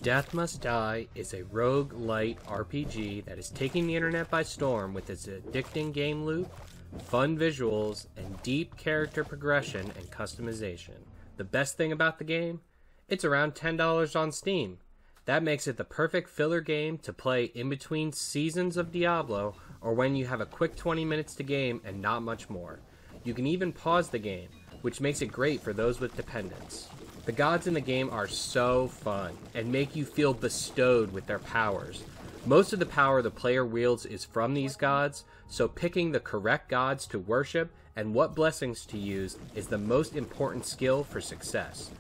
Death Must Die is a roguelite RPG that is taking the internet by storm with its addicting game loop, fun visuals, and deep character progression and customization. The best thing about the game? It's around $10 on Steam. That makes it the perfect filler game to play in between seasons of Diablo or when you have a quick 20 minutes to game and not much more. You can even pause the game, which makes it great for those with dependents. The gods in the game are so fun and make you feel bestowed with their powers. Most of the power the player wields is from these gods, so picking the correct gods to worship and what blessings to use is the most important skill for success.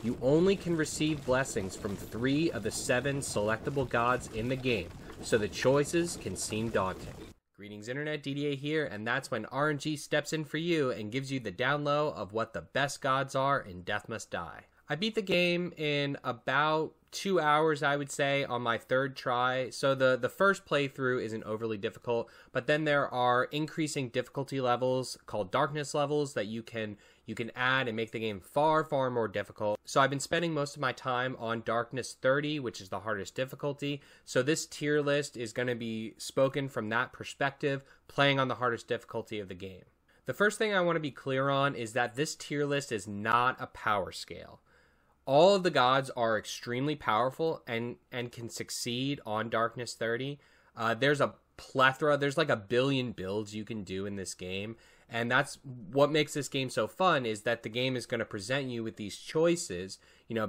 You only can receive blessings from 3 of the 7 selectable gods in the game, so the choices can seem daunting. Greetings Internet, DDA here, and that's when RNG steps in for you and gives you the down low of what the best gods are in Death Must Die. I beat the game in about 2 hours, I would say, on my 3rd try. So the first playthrough isn't overly difficult, but then there are increasing difficulty levels called darkness levels that you can add and make the game far more difficult. So I've been spending most of my time on darkness 30, which is the hardest difficulty. So this tier list is going to be spoken from that perspective, playing on the hardest difficulty of the game. The first thing I want to be clear on is that this tier list is not a power scale. All of the gods are extremely powerful and can succeed on Darkness 30. There's a plethora, there's like a billion builds you can do in this game. And that's what makes this game so fun, is that the game is going to present you with these choices,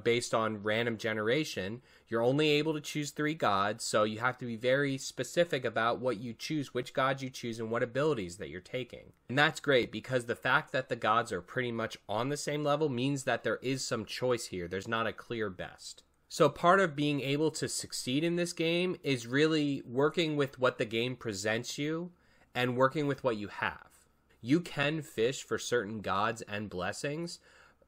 based on random generation. You're only able to choose 3 gods, so you have to be very specific about what you choose, which gods you choose, and what abilities that you're taking. And that's great, because the fact that the gods are pretty much on the same level means that there is some choice here. There's not a clear best. So part of being able to succeed in this game is really working with what the game presents you and working with what you have. You can fish for certain gods and blessings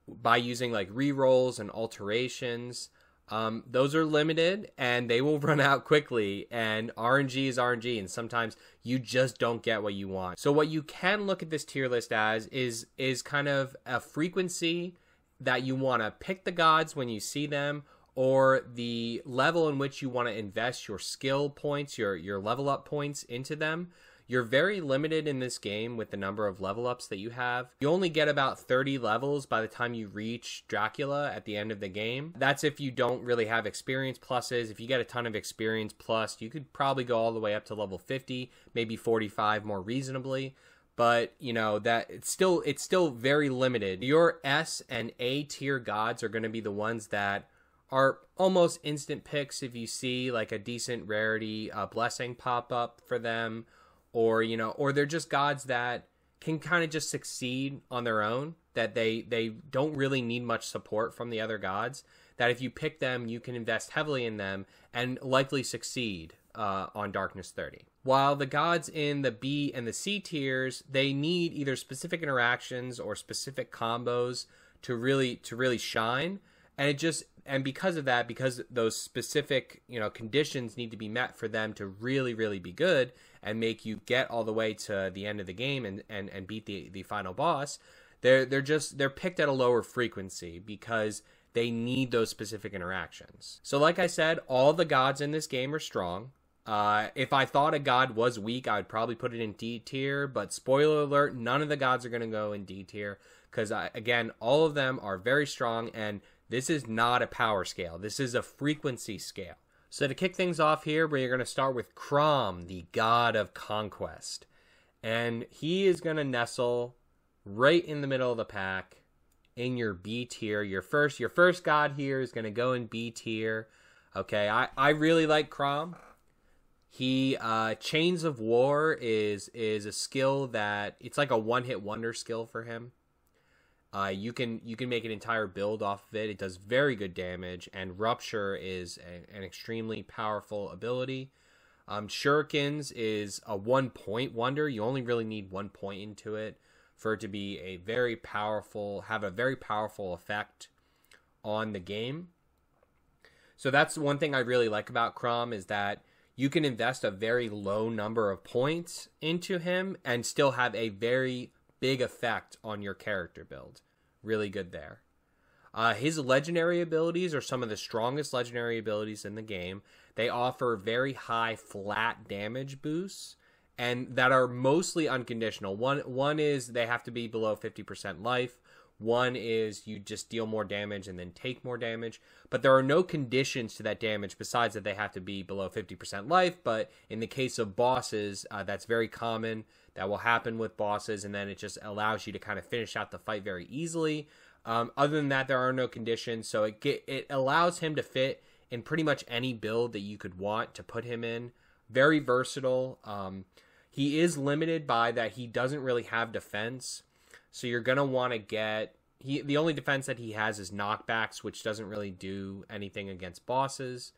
by using like rerolls and alterations. Those are limited and they will run out quickly, and RNG is RNG, and sometimes you just don't get what you want. So what you can look at this tier list as is kind of a frequency that you want to pick the gods when you see them, or the level in which you want to invest your skill points, your level up points into them. You're very limited in this game with the number of level ups that you have. You only get about 30 levels by the time you reach Dracula at the end of the game. That's if you don't really have experience pluses. If you get a ton of experience plus, you could probably go all the way up to level 50, maybe 45 more reasonably. But, that it's still very limited. Your S and A tier gods are going to be the ones that are almost instant picks if you see like a decent rarity blessing pop up for them. Or they're just gods that can kind of just succeed on their own, that they don't really need much support from the other gods, that if you pick them, you can invest heavily in them and likely succeed on Darkness 30. While the gods in the B and the C tiers, they need either specific interactions or specific combos to really shine. And because of that, because those specific, conditions need to be met for them to really be good and make you get all the way to the end of the game and beat the final boss, they're picked at a lower frequency because they need those specific interactions. So like I said, all the gods in this game are strong. If I thought a god was weak, I would probably put it in D tier, but spoiler alert, none of the gods are going to go in D tier because, again, all of them are very strong, and this is not a power scale. This is a frequency scale. So to kick things off here, we're going to start with Krom, the god of Conquest. And he is going to nestle right in the middle of the pack in your B tier. Your first god here is going to go in B tier. Okay, I really like Krom. He Chains of War is a skill that it's like a one-hit wonder skill for him. You can make an entire build off of it. It does very good damage, and Rupture is an extremely powerful ability. Shurikens is a 1-point wonder. You only really need 1 point into it for it to be have a very powerful effect on the game. So that's one thing I really like about Krom, is that you can invest a very low number of points into him and still have a very big effect on your character build. Really good there. His legendary abilities are some of the strongest legendary abilities in the game. They offer very high flat damage boosts, and that are mostly unconditional. One is they have to be below 50% life. One is you just deal more damage and then take more damage. But there are no conditions to that damage besides that they have to be below 50% life. But in the case of bosses, that's very common. That will happen with bosses, and then it just allows you to kind of finish out the fight very easily. Other than that, there are no conditions, so it allows him to fit in pretty much any build that you could want to put him in. Very versatile. He is limited by that he doesn't really have defense, so you're going to want to get... the only defense that he has is knockbacks, which doesn't really do anything against bosses.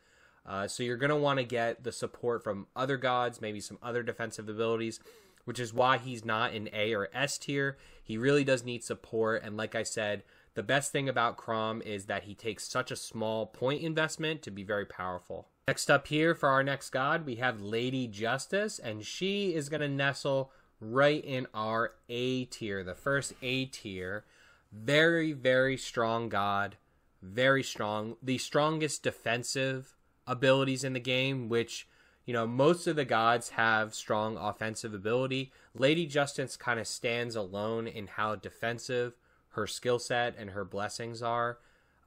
So you're going to want to get the support from other gods, maybe some other defensive abilities, which is why he's not in A or S tier. He really does need support, and like I said, the best thing about Krom is that he takes such a small point investment to be very powerful. Next up here for our next god, we have Lady Justice, and she is going to nestle right in our A tier, the first A tier. Very, very strong god. Very strong. The strongest defensive abilities in the game, which, you know, most of the gods have strong offensive ability. Lady Justice kind of stands alone in how defensive her skill set and her blessings are.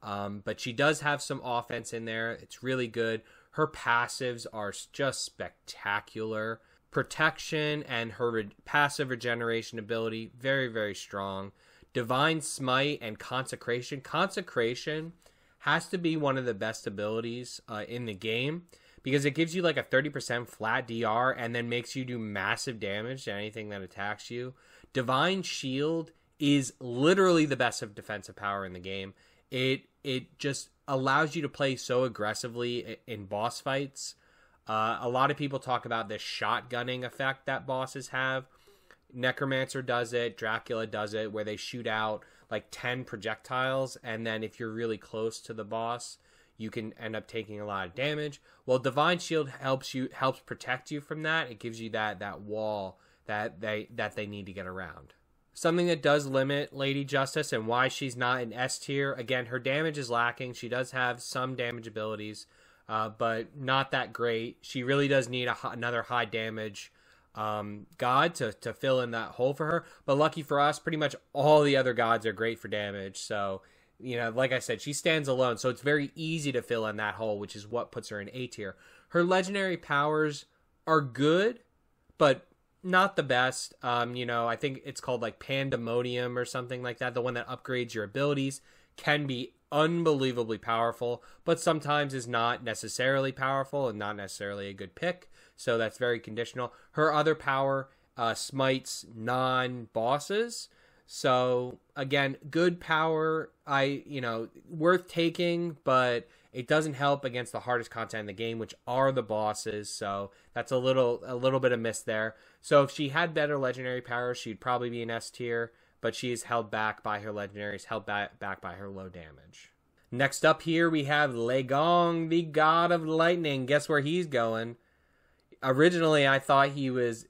But she does have some offense in there. It's really good. Her passives are just spectacular. Protection and her passive regeneration ability, very, very strong. Divine Smite and Consecration. Consecration has to be one of the best abilities in the game, because it gives you like a 30% flat DR and then makes you do massive damage to anything that attacks you. Divine Shield is literally the best of defensive power in the game. It just allows you to play so aggressively in boss fights. A lot of people talk about this shotgunning effect that bosses have. Necromancer does it, Dracula does it, where they shoot out like 10 projectiles, and then if you're really close to the boss, you can end up taking a lot of damage. Well, Divine Shield helps protect you from that. It gives you that wall that they need to get around. Something that does limit Lady Justice and why she's not in S tier, again, her damage is lacking. She does have some damage abilities, but not that great. She really does need another high damage god to fill in that hole for her. But lucky for us, pretty much all the other gods are great for damage. So, you know, like I said, she stands alone. So it's very easy to fill in that hole, which is what puts her in A tier. Her legendary powers are good, but not the best. You know, I think it's called like Pandemonium or something like that. The one that upgrades your abilities can be unbelievably powerful, but sometimes is not necessarily powerful and not necessarily a good pick. So that's very conditional. Her other power smites non-bosses. So again, good power, worth taking, but it doesn't help against the hardest content in the game, which are the bosses. So that's a little bit of miss there. So if she had better legendary powers, she'd probably be an S tier, but she is held back by her legendaries, held back by her low damage. Next up here, we have Leigong, the god of lightning. Guess where he's going? Originally, I thought he was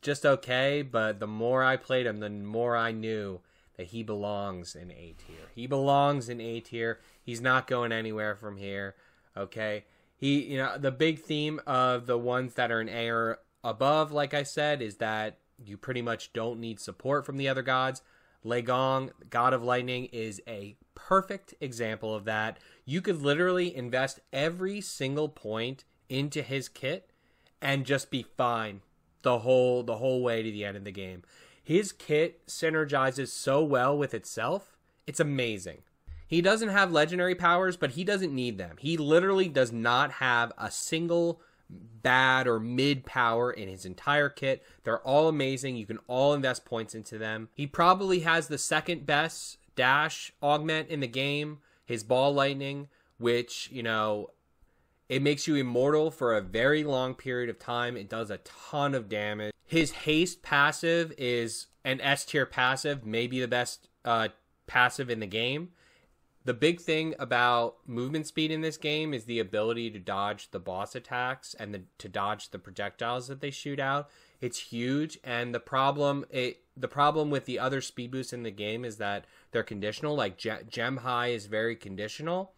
just okay, but the more I played him, the more I knew that he belongs in A tier. He belongs in A tier. He's not going anywhere from here. Okay. The big theme of the ones that are in A or above, like I said, is that you pretty much don't need support from the other gods. Leigong, god of lightning, is a perfect example of that. You could literally invest every single point into his kit and just be fine the whole way to the end of the game. His kit synergizes so well with itself. It's amazing. He doesn't have legendary powers, but he doesn't need them. He literally does not have a single bad or mid power in his entire kit. They're all amazing. You can all invest points into them. He probably has the second best dash augment in the game, his ball lightning, which, it makes you immortal for a very long period of time. It does a ton of damage. His haste passive is an S tier passive, maybe the best passive in the game. The big thing about movement speed in this game is the ability to dodge the boss attacks and to dodge the projectiles that they shoot out. It's huge, and the problem with the other speed boosts in the game is that they're conditional. Like Gem High is very conditional.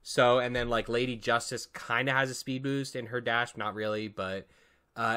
So, and then like Lady Justice kind of has a speed boost in her dash, not really, but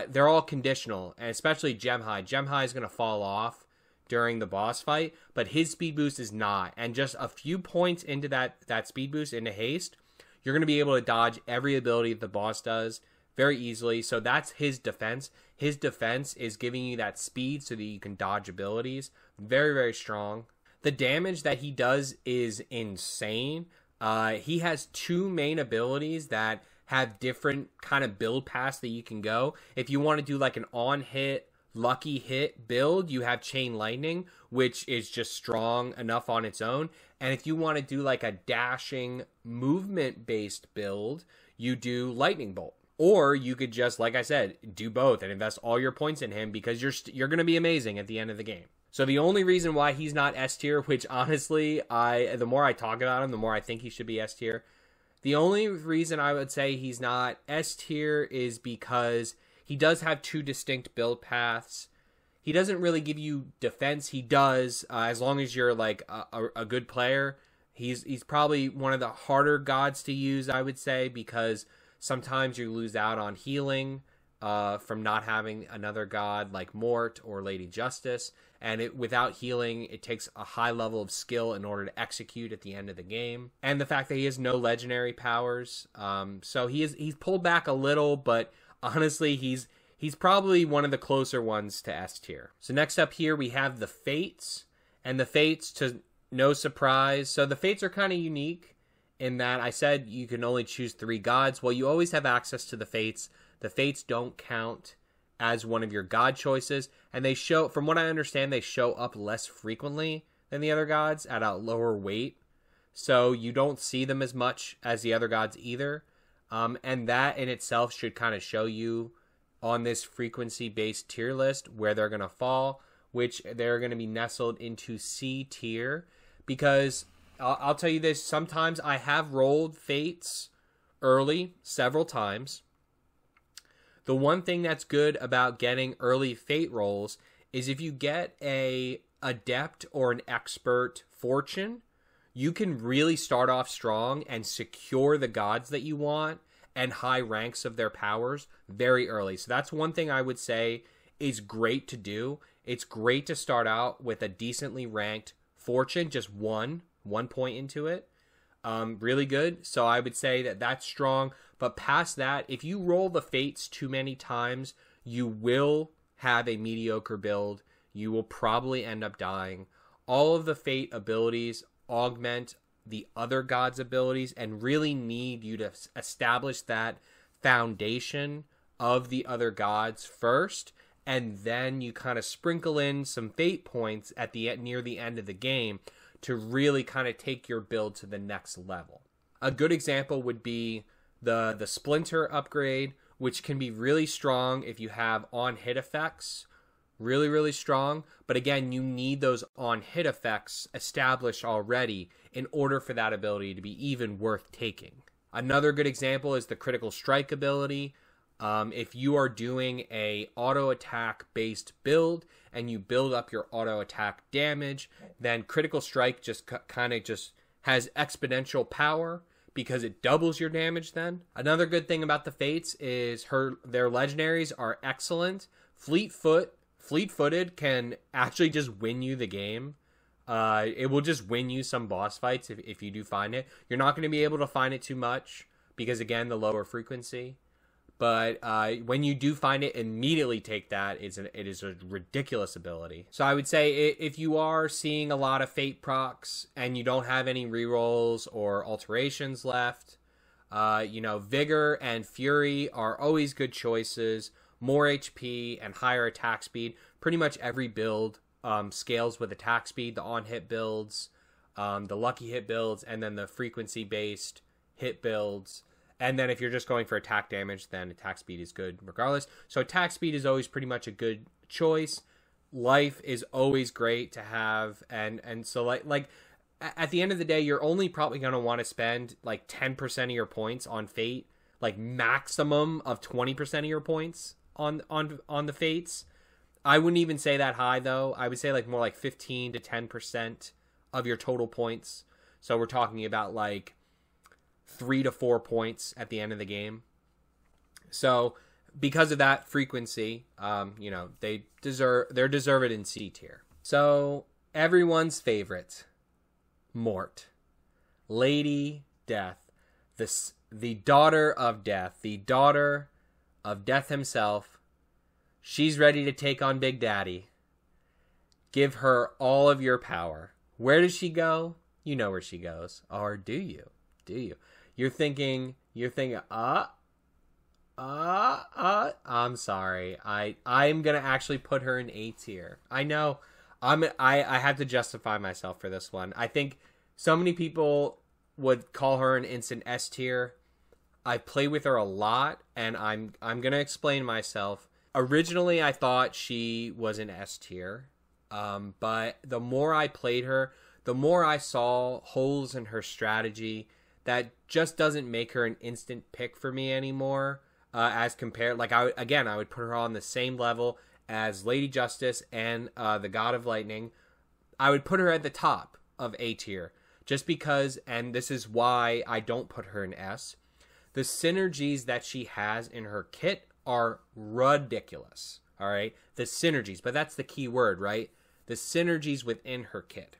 they're all conditional, and especially Gem High. Gem High is going to fall off during the boss fight, but his speed boost is not. And just a few points into that speed boost into haste, you're going to be able to dodge every ability that the boss does very easily. So that's his defense. His defense is giving you that speed so that you can dodge abilities. Very, very strong. The damage that he does is insane. He has 2 main abilities that have different kind of build paths that you can go. If you want to do like an on-hit, lucky hit build, you have Chain Lightning, which is just strong enough on its own. And if you want to do like a dashing movement-based build, you do Lightning Bolt. Or you could just, like I said, do both and invest all your points in him because you're going to be amazing at the end of the game. So the only reason why he's not S tier, which honestly, the more I talk about him, the more I think he should be S tier. The only reason I would say he's not S tier is because he does have 2 distinct build paths. He doesn't really give you defense. He does, as long as you're like a good player. He's probably one of the harder gods to use, I would say, because sometimes you lose out on healing from not having another god like Mort or Lady Justice. And without healing, it takes a high level of skill in order to execute at the end of the game. And the fact that he has no legendary powers. So he's pulled back a little, but honestly, he's probably one of the closer ones to S tier. So next up here, we have the Fates. And the Fates, to no surprise. So the Fates are kind of unique in that I said you can only choose 3 gods. Well, you always have access to the Fates. The Fates don't count as one of your god choices, and they show, from what I understand, they show up less frequently than the other gods at a lower weight, so you don't see them as much as the other gods either, and that in itself should kind of show you on this frequency-based tier list where they're going to fall, which they're going to be nestled into C tier, because I'll tell you this, sometimes I have rolled Fates early several times. The one thing that's good about getting early Fate rolls is if you get a Adept or an Expert Fortune, you can really start off strong and secure the gods that you want and high ranks of their powers very early. So that's one thing I would say is great to do. It's great to start out with a decently ranked Fortune, just one point into it. Really good. So I would say that that's strong. But past that, if you roll the Fates too many times, you will have a mediocre build. You will probably end up dying. All of the Fate abilities augment the other gods' abilities and really need you to establish that foundation of the other gods first, and then you kind of sprinkle in some Fate points at the near the end of the game to really kind of take your build to the next level. A good example would be the Splinter upgrade, which can be really strong if you have on-hit effects. Really, really strong. But again, you need those on-hit effects established already in order for that ability to be even worth taking. Another good example is the Critical Strike ability. If you are doing a auto attack based build and you build up your auto attack damage, then Critical Strike just kind of just has exponential power because it doubles your damage then. Another good thing about the Fates is their legendaries are excellent. Fleet-footed can actually just win you the game. It will just win you some boss fights if you do find it. You're not going to be able to find it too much because, again, the lower frequency. But when you do find it, immediately take that. It is a ridiculous ability. So I would say if you are seeing a lot of Fate procs and you don't have any rerolls or alterations left, Vigor and Fury are always good choices. More HP and higher attack speed. Pretty much every build scales with attack speed. The on-hit builds, the lucky hit builds, and then the frequency-based hit builds. And then if you're just going for attack damage, then attack speed is good regardless. So attack speed is always pretty much a good choice. Life is always great to have. And so like at the end of the day, you're only probably going to want to spend like 10% of your points on Fate. Like maximum of 20% of your points on the fates. I wouldn't even say that high though. I would say like more like 15 to 10% of your total points. So we're talking about like 3 to 4 points at the end of the game. So because of that frequency, you know, they're deserved in C tier. So everyone's favorite, Mort, Lady Death, the daughter of Death, the daughter of Death himself. She's ready to take on Big Daddy. Give her all of your power. Where does she go? You know where she goes. Or do you? Do you? You're thinking, I'm sorry. I'm going to actually put her in A tier. I know. I have to justify myself for this one. I think so many people would call her an instant S tier. I play with her a lot, and I'm going to explain myself. Originally, I thought she was an S tier, but the more I played her, the more I saw holes in her strategy that just doesn't make her an instant pick for me anymore. As compared, like I would put her on the same level as Lady Justice and the God of Lightning. I would put her at the top of A tier, just because, and this is why I don't put her in S. The synergies that she has in her kit are ridiculous. All right, the synergies, but that's the key word, right? The synergies within her kit.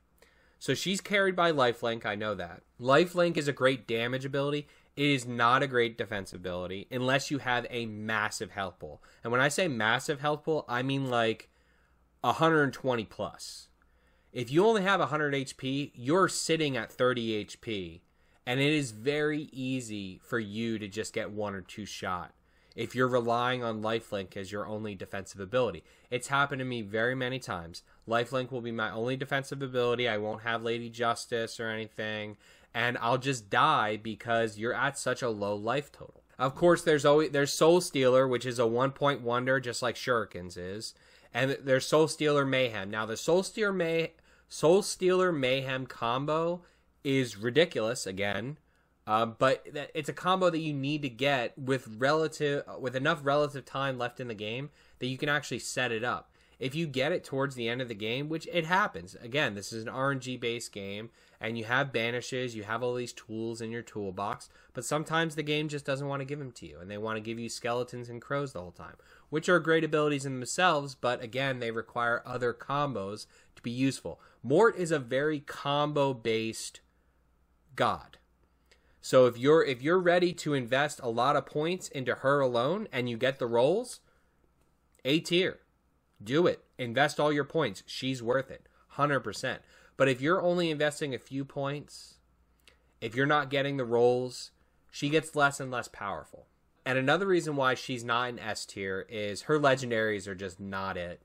So she's carried by Lifelink. I know that Lifelink is a great damage ability. It is not a great defense ability unless you have a massive health pool. And when I say massive health pool, I mean like 120 plus. If you only have 100 HP, you're sitting at 30 HP. And it is very easy for you to just get 1 or 2 shot if you're relying on Lifelink as your only defensive ability. It's happened to me very many times. Lifelink will be my only defensive ability. I won't have Lady Justice or anything. And I'll just die because you're at such a low life total. Of course, there's Soul Stealer, which is a 1-point wonder, just like Shuriken's is. And there's Soul Stealer Mayhem. Now, the Soul Stealer Mayhem combo is ridiculous, again. But it's a combo that you need to get with enough relative time left in the game that you can actually set it up. If you get it towards the end of the game, which it happens, again, this is an RNG-based game, and you have banishes, you have all these tools in your toolbox, but sometimes the game just doesn't want to give them to you, and they want to give you skeletons and crows the whole time, which are great abilities in themselves, but again, they require other combos to be useful. Mort is a very combo-based god. So if you're ready to invest a lot of points into her alone, and you get the rolls, A tier. Do it. Invest all your points. She's worth it. 100%. But if you're only investing a few points, if you're not getting the rolls, she gets less and less powerful. And another reason why she's not in S tier is her legendaries are just not it.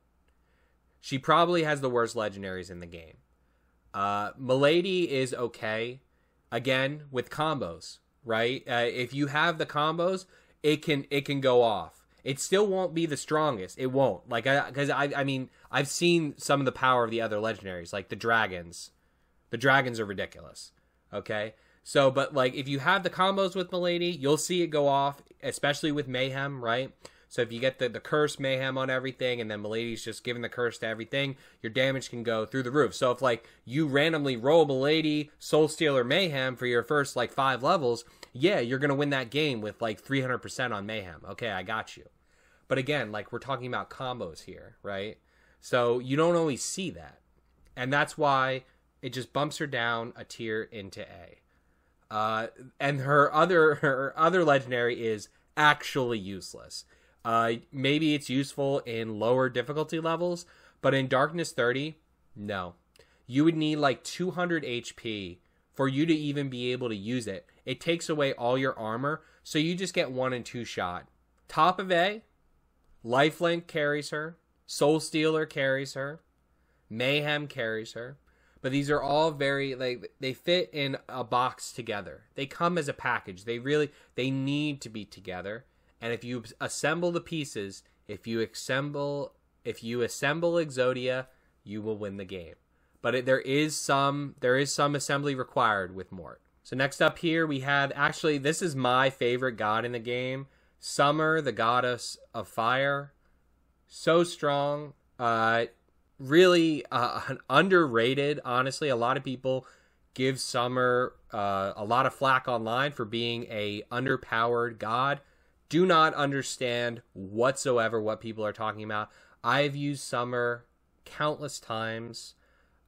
She probably has the worst legendaries in the game. Milady is okay. Again, with combos, right? If you have the combos, it can go off. It still won't be the strongest. It won't. Like, I mean, I've seen some of the power of the other legendaries, like the dragons. The dragons are ridiculous. Okay? So, but like, if you have the combos with Milady, you'll see it go off, especially with Mayhem, right? So if you get the curse Mayhem on everything, and then Milady's just giving the curse to everything, your damage can go through the roof. So if, like, you randomly roll Milady, Soul Stealer, Mayhem for your first, like, 5 levels, yeah, you're going to win that game with, like, 300% on Mayhem. Okay, I got you. But again, like, we're talking about combos here, right? So you don't always see that. And that's why it just bumps her down a tier into A. And her other legendary is actually useless. Maybe it's useful in lower difficulty levels, but in Darkness 30, no. You would need like 200 HP for you to even be able to use it. It takes away all your armor, so you just get 1 and 2 shot. Top of A, Lifelink carries her, Soul Stealer carries her, Mayhem carries her, but these are all very, like, they fit in a box together. They come as a package. They need to be together. And if you assemble the pieces, if you assemble Exodia, you will win the game. But there is some assembly required with Mort. So next up here we have, actually, this is my favorite god in the game. Summer, the goddess of fire, so strong. Really underrated, honestly. A lot of people give Summer a lot of flack online for being a underpowered god. Do not understand whatsoever what people are talking about. I've used Summer countless times,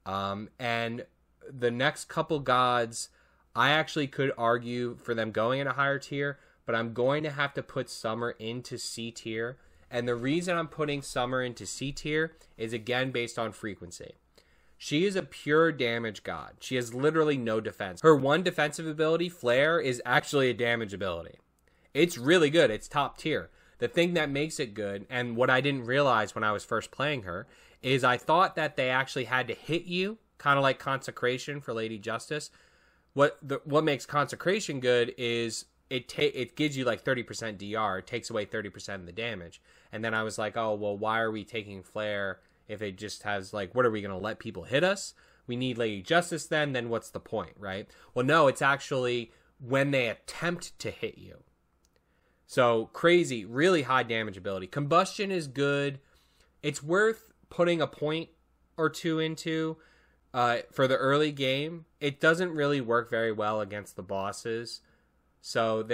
and the next couple gods, I actually could argue for them going in a higher tier, but I'm going to have to put Summer into C tier. And the reason I'm putting Summer into C tier is, again, based on frequency. She is a pure damage god. She has literally no defense. Her one defensive ability, Flare, is actually a damage ability. It's really good. It's top tier. The thing that makes it good, and what I didn't realize when I was first playing her, is I thought that they actually had to hit you, kind of like Consecration for Lady Justice. What makes Consecration good is it gives you like 30% DR. It takes away 30% of the damage. And then I was like, oh, well, why are we taking Flare if it just has, like, what are we going to let people hit us? We need Lady Justice then what's the point, right? Well, no, it's actually when they attempt to hit you. So, crazy, really high damage ability. Combustion is good. It's worth putting a point or two into for the early game. It doesn't really work very well against the bosses. So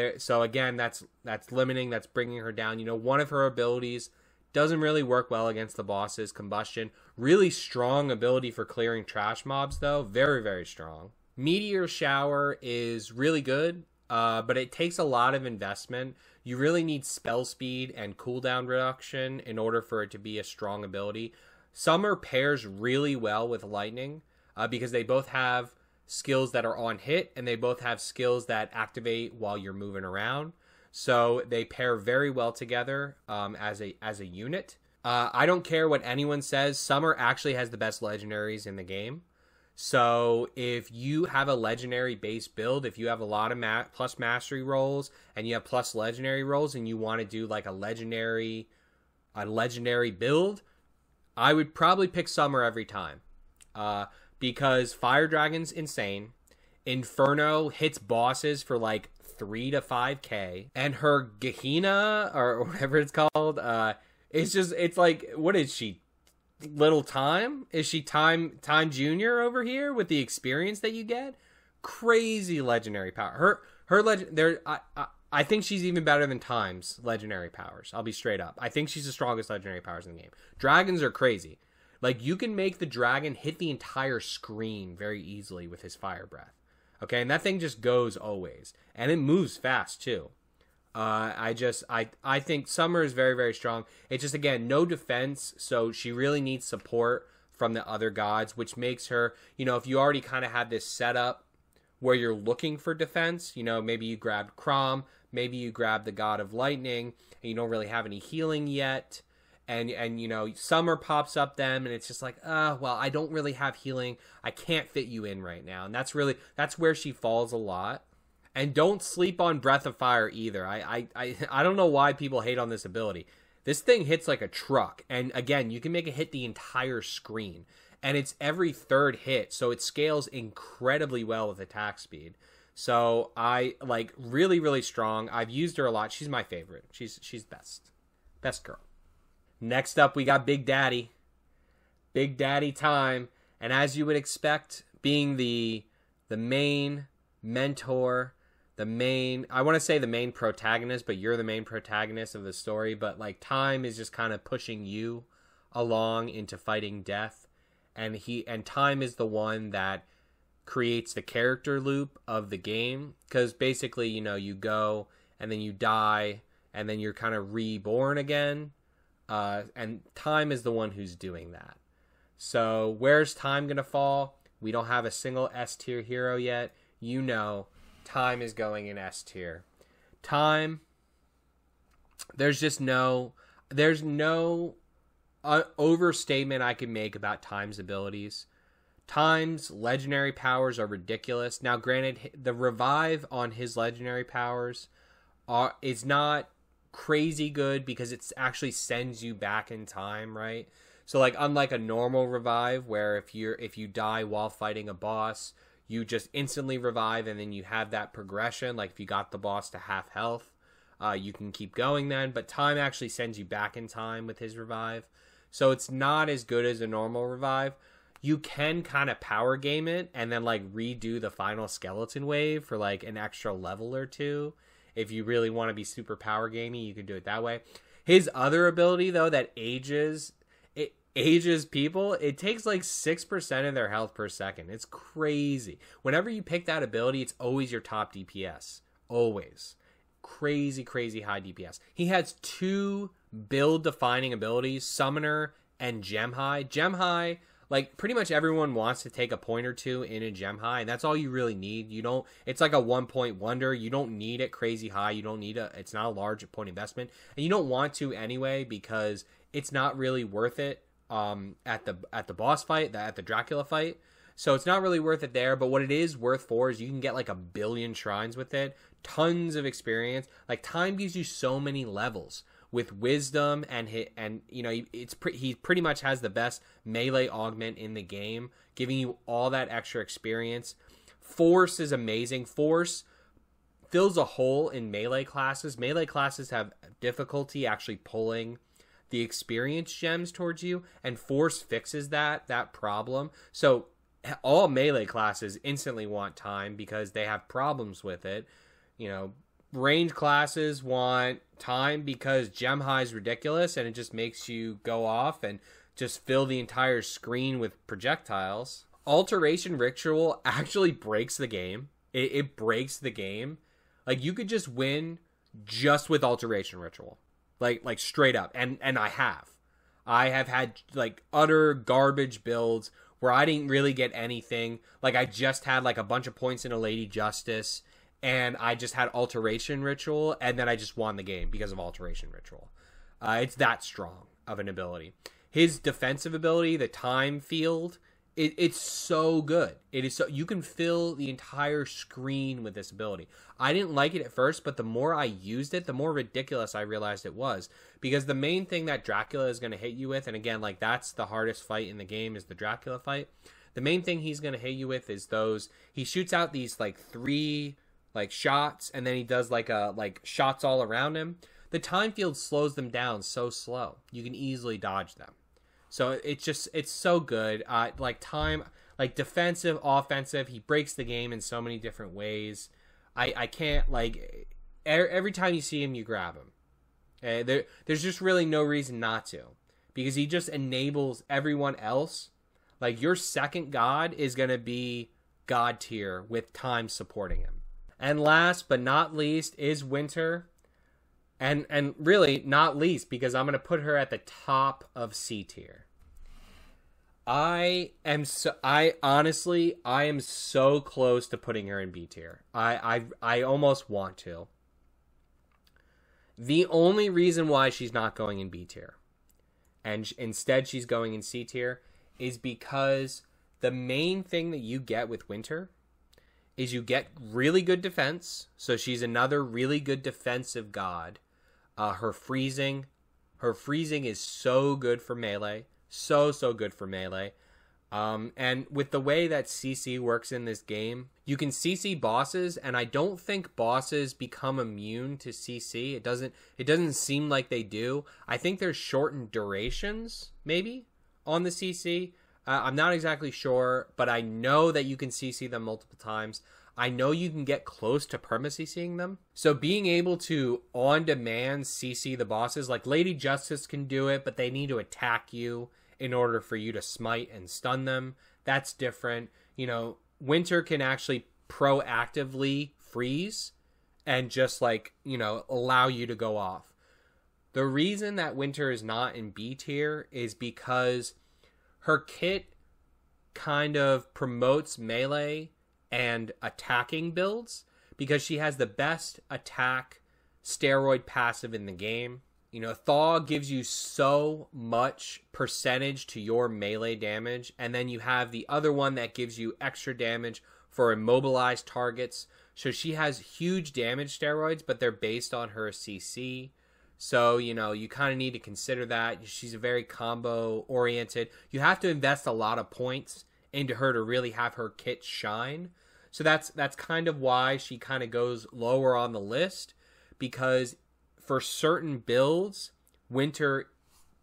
again, that's limiting. That's bringing her down. You know, one of her abilities doesn't really work well against the bosses. Combustion, really strong ability for clearing trash mobs, though. Very, very strong. Meteor Shower is really good, but it takes a lot of investment. You really need spell speed and cooldown reduction in order for it to be a strong ability. Summer pairs really well with Lightning because they both have skills that are on hit, and they both have skills that activate while you're moving around. So they pair very well together as a unit. I don't care what anyone says. Summer actually has the best legendaries in the game. So if you have a legendary base build, if you have a lot of plus mastery rolls and you have plus legendary rolls, and you want to do like a legendary build, I would probably pick Summer every time. Because Fire Dragon's insane. Inferno hits bosses for like 3 to 5k. And her Gehenna, or whatever it's called, it's like, what is she? Little Time? Is she Time Junior over here with the experience that you get? Crazy legendary power. I think she's even better than Time's legendary powers. I'll be straight up. I think she's the strongest legendary powers in the game. Dragons are crazy. Like, you can make the dragon hit the entire screen very easily with his fire breath. Okay, and that thing just goes always. And it moves fast, too. I think Summer is very, very strong. It's just, again, no defense, so she really needs support from the other gods, which makes her, you know, if you already kind of have this setup where you're looking for defense, you know, maybe you grabbed Krom, maybe you grabbed the God of Lightning, and you don't really have any healing yet. And you know, Summer pops up then, and it's just like, well, I don't really have healing. I can't fit you in right now. And that's where she falls a lot. And don't sleep on Breath of Fire either. I don't know why people hate on this ability. This thing hits like a truck. And again, you can make it hit the entire screen. And it's every third hit, so it scales incredibly well with attack speed. So I like really, really strong. I've used her a lot. She's my favorite. She's best. Best girl. Next up, we got Big Daddy. Big Daddy time. And as you would expect, being the main mentor, I want to say the main protagonist, but you're the main protagonist of the story. But like, Time is just kind of pushing you along into fighting death. And Time is the one that creates the character loop of the game. Because basically, you know, you go and then you die and then you're kind of reborn again. And Time is the one who's doing that. So where's Time going to fall? We don't have a single S tier hero yet. You know, Time is going in S tier. Time, there's no overstatement I can make about Time's abilities. Time's legendary powers are ridiculous. Now, granted, the revive on his legendary powers is not crazy good because it actually sends you back in time, right? So like, unlike a normal revive where if you die while fighting a boss, you just instantly revive and then you have that progression, like if you got the boss to half health, you can keep going then, but time actually sends you back in time with his revive. So it's not as good as a normal revive. You can kind of power game it and then like redo the final skeleton wave for like an extra level or two. If you really want to be super power gamey, you can do it that way. His other ability though that ages people, it takes like 6% of their health per second. It's crazy. Whenever you pick that ability, it's always your top DPS. Always. Crazy high DPS. He has 2 build defining abilities, Summoner and Gem High. Gem High, like pretty much everyone wants to take a point or two in a Gem High, and that's all you really need. You don't, it's like a 1-point wonder. You don't need it crazy high. You don't need it's not a large point investment, and you don't want to anyway because it's not really worth it at the boss fight, at the Dracula fight. So it's not really worth it there, but what it is worth for is you can get like 1 billion shrines with it, tons of experience. Like time gives you so many levels with wisdom and hit, and you know he pretty much has the best melee augment in the game, giving you all that extra experience. Force is amazing. Force fills a hole in melee classes. Melee classes have difficulty actually pulling the experience gems towards you, and Force fixes that problem. So all melee classes instantly want time because they have problems with it. You know, range classes want time because Gem High is ridiculous and it just makes you go off and just fill the entire screen with projectiles. Alteration Ritual actually breaks the game. It breaks the game. Like you could just win just with Alteration Ritual. Like straight up. And I have had like utter garbage builds where I didn't really get anything. Like I just had like a bunch of points in a Lady Justice and I just had Alteration Ritual and then I just won the game because of Alteration Ritual. It's that strong of an ability. His defensive ability, the Time Field, it's so good. It is so, you can fill the entire screen with this ability. I didn't like it at first, but the more I used it, the more ridiculous I realized it was. Because the main thing that Dracula is going to hit you with, and again, like that's the hardest fight in the game is the Dracula fight. The main thing he's going to hit you with is those, he shoots out these like 3 like shots, and then he does like shots all around him. The Time Field slows them down so slow. You can easily dodge them. So it's so good. Like time, like defensive, offensive. He breaks the game in so many different ways. I can't like every time you see him, you grab him. There's just really no reason not to, because he just enables everyone else. Like your second god is gonna be god tier with time supporting him. And last but not least is Winter. And really not least because I'm going to put her at the top of C tier. I am so close to putting her in B tier. I almost want to. The only reason why she's not going in B tier and instead she's going in C tier is because the main thing that you get with Winter is you get really good defense. So she's another really good defensive god. Her freezing is so good for melee. So good for melee. And with the way that CC works in this game, you can CC bosses, and I don't think bosses become immune to CC. It doesn't seem like they do. I think there's shortened durations, maybe, on the CC. I'm not exactly sure, but I know that you can CC them multiple times. I know you can get close to perma-CCing them. So being able to on-demand CC the bosses, like Lady Justice can do it, but they need to attack you in order for you to smite and stun them. That's different. You know, Winter can actually proactively freeze and just like, you know, allow you to go off. The reason that Winter is not in B tier is because her kit kind of promotes melee and attacking builds because she has the best attack steroid passive in the game. You know, Thaw gives you so much percentage to your melee damage, and then you have the other one that gives you extra damage for immobilized targets. So she has huge damage steroids, but they're based on her CC. So, you know, you kind of need to consider that. She's a very combo oriented. You have to invest a lot of points into her to really have her kit shine. So that's kind of why she kind of goes lower on the list, because for certain builds, Winter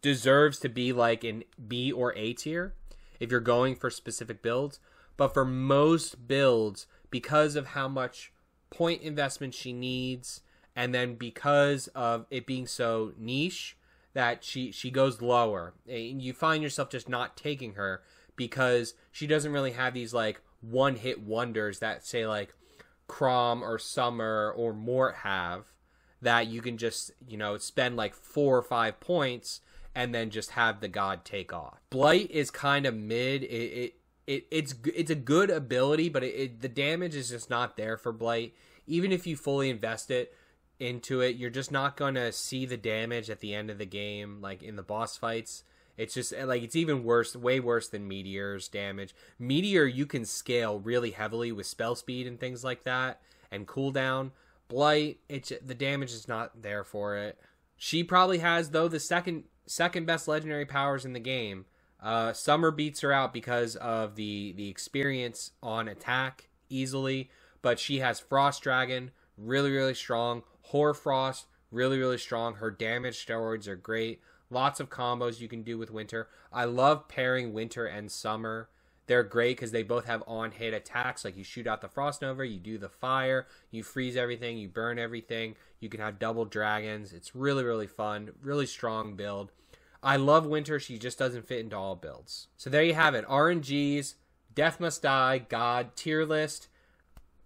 deserves to be like in B or A tier if you're going for specific builds. But for most builds, because of how much point investment she needs, and then because of it being so niche, that she goes lower. And you find yourself just not taking her because she doesn't really have these like one-hit wonders that say like Krom or Summer or Mort have, that you can just, you know, spend like 4 or 5 points and then just have the god take off. Blight is kind of mid. It's a good ability, but the damage is just not there for Blight. Even if you fully invest it into it, you're just not going to see the damage at the end of the game, like in the boss fights. It's just like, it's even worse, way worse than Meteor's damage. Meteor you can scale really heavily with spell speed and things like that, and cooldown. Blight, the damage is not there for it. She probably has, though, the second best legendary powers in the game. Summer beats her out because of the experience on attack easily, but she has Frost Dragon, really, really strong. Hoarfrost, really, really strong. Her damage steroids are great. Lots of combos you can do with Winter. I love pairing Winter and Summer. They're great because they both have on-hit attacks. Like, you shoot out the Frost Nova, you do the fire, you freeze everything, you burn everything. You can have double dragons. It's really, really fun. Really strong build. I love Winter. She just doesn't fit into all builds. So there you have it. RNG's Death Must Die God tier list.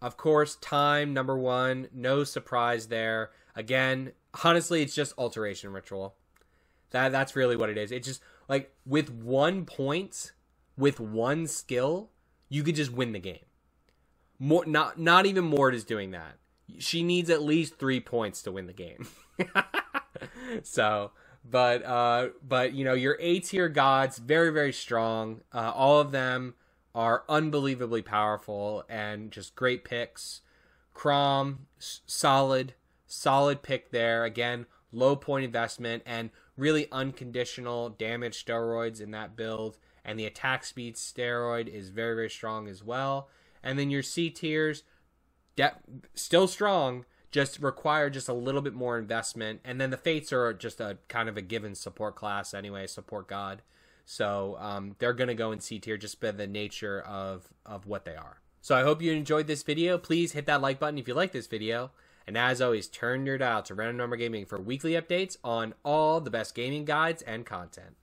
Of course, time, number 1. No surprise there. Again, honestly, it's just Alteration Ritual. That's really what it is. It's just, like, with 1 point, with 1 skill, you could just win the game. Not even Mort is doing that. She needs at least 3 points to win the game. So, but you know, your A tier gods, very, very strong. All of them are unbelievably powerful and just great picks. Krom, solid pick there. Again, low point investment and really unconditional damage steroids in that build. And the attack speed steroid is very, very strong as well. And then your C tiers, still strong, just require just a little bit more investment. And then the Fates are just a kind of a given support class anyway, support god. So they're going to go in C tier just by the nature of what they are. So I hope you enjoyed this video. Please hit that like button if you like this video. And as always, turn your dial to Random Number Gaming for weekly updates on all the best gaming guides and content.